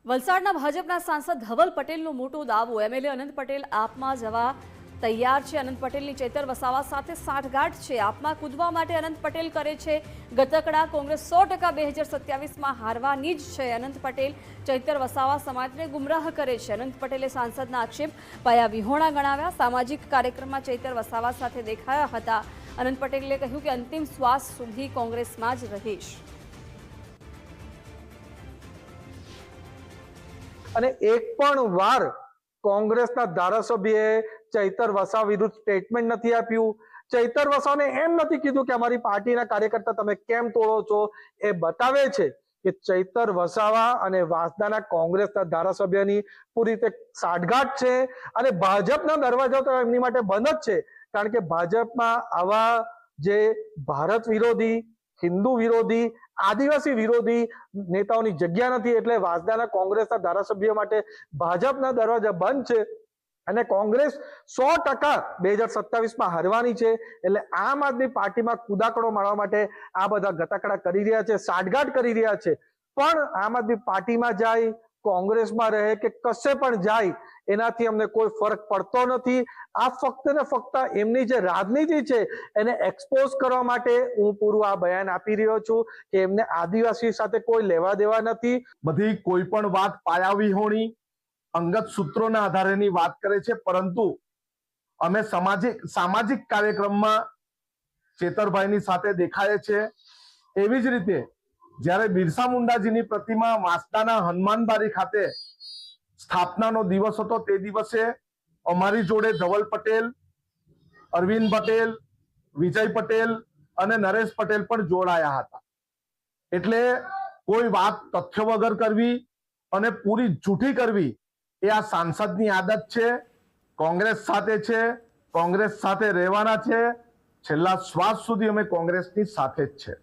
વલસાડના ભાજપના સાંસદ ધવલ પટેલનો મોટો દાવો એમએલએ અનંત પટેલ આપમાં જવા તૈયાર છે। અનંત પટેલની ચૈતર વસાવા સાથે સાંઠગાંઠ છે। આપમાં કૂદવા માટે અનંત પટેલ કરે છે ગતકડા। કોંગ્રેસ 100% 2027માં હારવાની જ છે। અનંત પટેલ ચૈતર વસાવા સમાજને ગુમરાહ કરે છે। અનંત પટેલે સાંસદના આક્ષેપ પાયા વિહોણા ગણાવ્યા। સામાજિક કાર્યક્રમમાં ચૈતર વસાવા સાથે દેખાયા હતા। અનંત પટેલે કહ્યું કે અંતિમ શ્વાસ સુધી કોંગ્રેસમાં જ રહીશ। અને એક પણ વાર કોંગ્રેસના ધારાસભ્યએ ચૈતર વસાવા વિરુદ્ધ સ્ટેટમેન્ટ નથી આપ્યું। ચૈતર વસાવાને એમ નથી કીધું કે અમારી પાર્ટીના કાર્યકર્તા તમે કેમ તોડો છો। એ બતાવે છે કે ચૈતર વસાવા અને વાંસદાના કોંગ્રેસના ધારાસભ્યની પૂરી રીતે સાંઠગાંઠ છે અને ભાજપના દરવાજા તો એમની માટે બંધ જ છે। કારણ કે ભાજપમાં આવા જે ભારત વિરોધી, હિન્દુ વિરોધી, આદિવાસી વિરોધી નેતાઓની જગ્યા નથી। એટલે વાંસદાના કોંગ્રેસના ધારાસભ્યો માટે ભાજપના દરવાજા બંધ છે અને કોંગ્રેસ 100% 2027માં હારવાની છે। એટલે આમ આદમી પાર્ટીમાં કુદાકડો મારવા માટે આ બધા ગતાકડા કરી રહ્યા છે, સાંઠગાંઠ કરી રહ્યા છે। પણ આમ આદમી પાર્ટીમાં જાય, કોંગ્રેસમાં રહે કે કશે પણ જાય, એનાથી અમને કોઈ ફરક પડતો નથી। આ ફક્ત ને ફક્ત એમની જે રાજનીતિ છે એને એક્સપોઝ કરવા માટે હું પૂરું આ બયાન આપી રહ્યો છું કે એમને આદિવાસી સાથે કોઈ લેવા દેવા નથી। બધી કોઈ પણ વાત પાયા વિહોણી અંગત સૂત્રોના આધારેની વાત કરે છે, પરંતુ અમે સામાજિક કાર્યક્રમમાં ચેતરભાઈની સાથે દેખાય છે। એવી જ રીતે જ્યારે બિરસા મુંડાજીની પ્રતિમા વાંસદાના હનુમાનબારી ખાતે સ્થાપનાનો દિવસ હતો, તે દિવસે અમારી જોડે ધવલ પટેલ, અરવિંદ પટેલ, વિજય પટેલ અને નરેશ પટેલ પણ જોડાયા હતા। એટલે કોઈ વાત તથ્ય વગર કરવી અને પૂરી જૂઠી કરવી એ આ સાંસદની આદત છે। કોંગ્રેસ સાથે છે, કોંગ્રેસ સાથે રહેવાના છે, છેલ્લા શ્વાસ સુધી અમે કોંગ્રેસની સાથે જ છે।